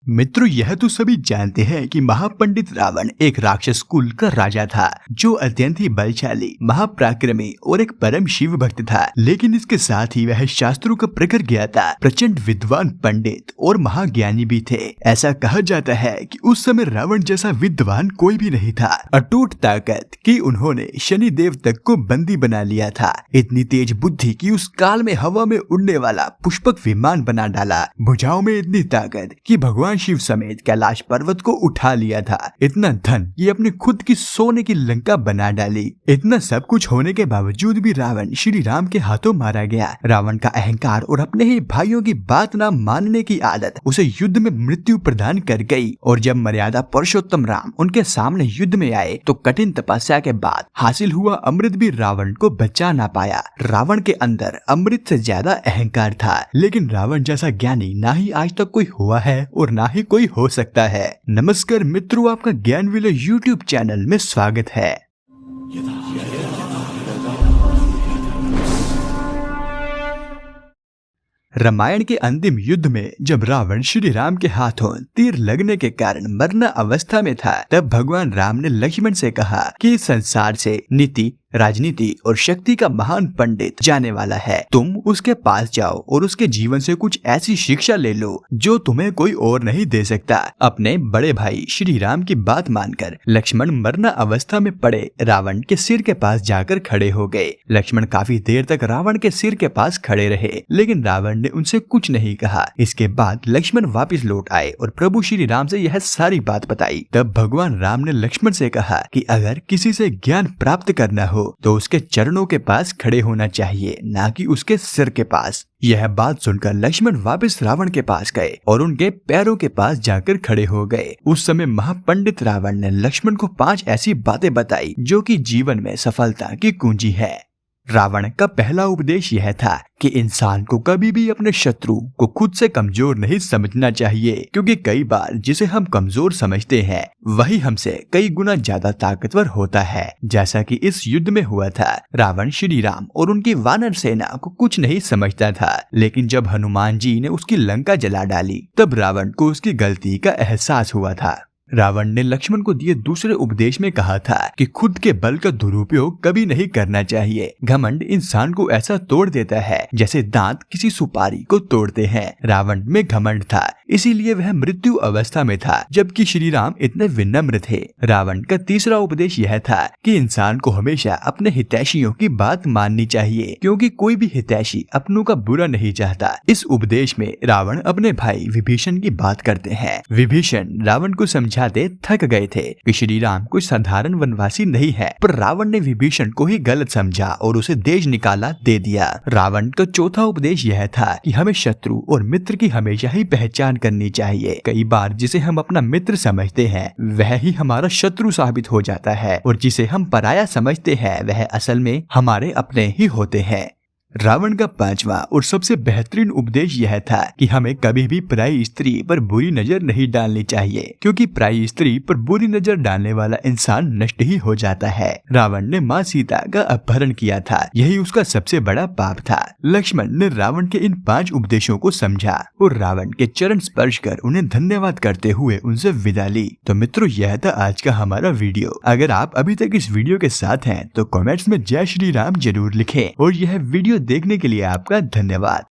मित्रों, यह तो सभी जानते हैं कि महापंडित रावण एक राक्षस कुल का राजा था जो अत्यंत ही बलशाली, महापराक्रमी और एक परम शिव भक्त था। लेकिन इसके साथ ही वह शास्त्रों का प्रखर ज्ञाता, प्रचंड विद्वान पंडित और महाज्ञानी भी थे। ऐसा कहा जाता है कि उस समय रावण जैसा विद्वान कोई भी नहीं था। अटूट ताकत कि उन्होंने शनि देव तक को बंदी बना लिया था। इतनी तेज बुद्धि कि उस काल में हवा में उड़ने वाला पुष्पक विमान बना डाला। भुजाओं में इतनी ताकत कि भगवान शिव समेत कैलाश पर्वत को उठा लिया था। इतना धन ये अपने खुद की सोने की लंका बना डाली। इतना सब कुछ होने के बावजूद भी रावण श्री राम के हाथों मारा गया। रावण का अहंकार और अपने ही भाइयों की बात न मानने की आदत उसे युद्ध में मृत्यु प्रदान कर गई। और जब मर्यादा पुरुषोत्तम राम उनके सामने युद्ध में आए तो कठिन तपस्या के बाद हासिल हुआ अमृत भी रावण को बचा ना पाया। रावण के अंदर अमृत से ज्यादा अहंकार था, लेकिन रावण जैसा ज्ञानी ना ही आज तक कोई हुआ है और ना ही कोई हो सकता है। नमस्कार मित्रों, आपका ज्ञान विलय यूट्यूब चैनल में स्वागत है। रामायण के अंतिम युद्ध में जब रावण श्री राम के हाथों तीर लगने के कारण मरना अवस्था में था, तब भगवान राम ने लक्ष्मण से कहा कि इस संसार से नीति, राजनीति और शक्ति का महान पंडित जाने वाला है। तुम उसके पास जाओ और उसके जीवन से कुछ ऐसी शिक्षा ले लो जो तुम्हें कोई और नहीं दे सकता। अपने बड़े भाई श्री राम की बात मानकर लक्ष्मण मरना अवस्था में पड़े रावण के सिर के पास जाकर खड़े हो गए। लक्ष्मण काफी देर तक रावण के सिर के पास खड़े रहे, लेकिन रावण ने उनसे कुछ नहीं कहा। इसके बाद लक्ष्मण वापिस लौट आए और प्रभु श्री राम से यह सारी बात बताई। तब भगवान राम ने लक्ष्मण से कहा कि अगर किसी से ज्ञान प्राप्त करना हो तो उसके चरणों के पास खड़े होना चाहिए, ना कि उसके सिर के पास। यह बात सुनकर लक्ष्मण वापस रावण के पास गए और उनके पैरों के पास जाकर खड़े हो गए। उस समय महापंडित रावण ने लक्ष्मण को 5 ऐसी बातें बताई जो कि जीवन में सफलता की कुंजी है। रावण का पहला उपदेश यह था कि इंसान को कभी भी अपने शत्रु को खुद से कमजोर नहीं समझना चाहिए, क्योंकि कई बार जिसे हम कमजोर समझते हैं वही हमसे कई गुना ज्यादा ताकतवर होता है। जैसा कि इस युद्ध में हुआ था, रावण श्री राम और उनकी वानर सेना को कुछ नहीं समझता था, लेकिन जब हनुमान जी ने उसकी लंका जला डाली तब रावण को उसकी गलती का एहसास हुआ था। रावण ने लक्ष्मण को दिए दूसरे उपदेश में कहा था कि खुद के बल का दुरुपयोग कभी नहीं करना चाहिए। घमंड इंसान को ऐसा तोड़ देता है जैसे दांत किसी सुपारी को तोड़ते हैं। रावण में घमंड था, इसीलिए वह मृत्यु अवस्था में था, जबकि श्री राम इतने विनम्र थे। रावण का तीसरा उपदेश यह था कि इंसान को हमेशा अपने हितैषियों की बात माननी चाहिए, क्योंकि कोई भी हितैषी अपनों का बुरा नहीं चाहता। इस उपदेश में रावण अपने भाई विभीषण की बात करते हैं। विभीषण रावण को समझाते थक गए थे कि श्री राम कोई साधारण वनवासी नहीं है, पर रावण ने विभीषण को ही गलत समझा और उसे देश निकाला दे दिया। रावण का चौथा उपदेश यह था कि हमें शत्रु और मित्र की हमेशा ही पहचान करनी चाहिए। कई बार जिसे हम अपना मित्र समझते हैं वह ही हमारा शत्रु साबित हो जाता है, और जिसे हम पराया समझते हैं वह असल में हमारे अपने ही होते हैं। रावण का 5वां और सबसे बेहतरीन उपदेश यह था कि हमें कभी भी पराई स्त्री पर बुरी नजर नहीं डालनी चाहिए, क्योंकि पराई स्त्री पर बुरी नजर डालने वाला इंसान नष्ट ही हो जाता है। रावण ने माँ सीता का अपहरण किया था, यही उसका सबसे बड़ा पाप था। लक्ष्मण ने रावण के इन 5 उपदेशों को समझा और रावण के चरण स्पर्श कर उन्हें धन्यवाद करते हुए उनसे विदा ली। तो मित्रों, यह था आज का हमारा वीडियो। अगर आप अभी तक इस वीडियो के साथ हैं तो कमेंट्स में जय श्री राम जरूर लिखें, और यह वीडियो देखने के लिए आपका धन्यवाद।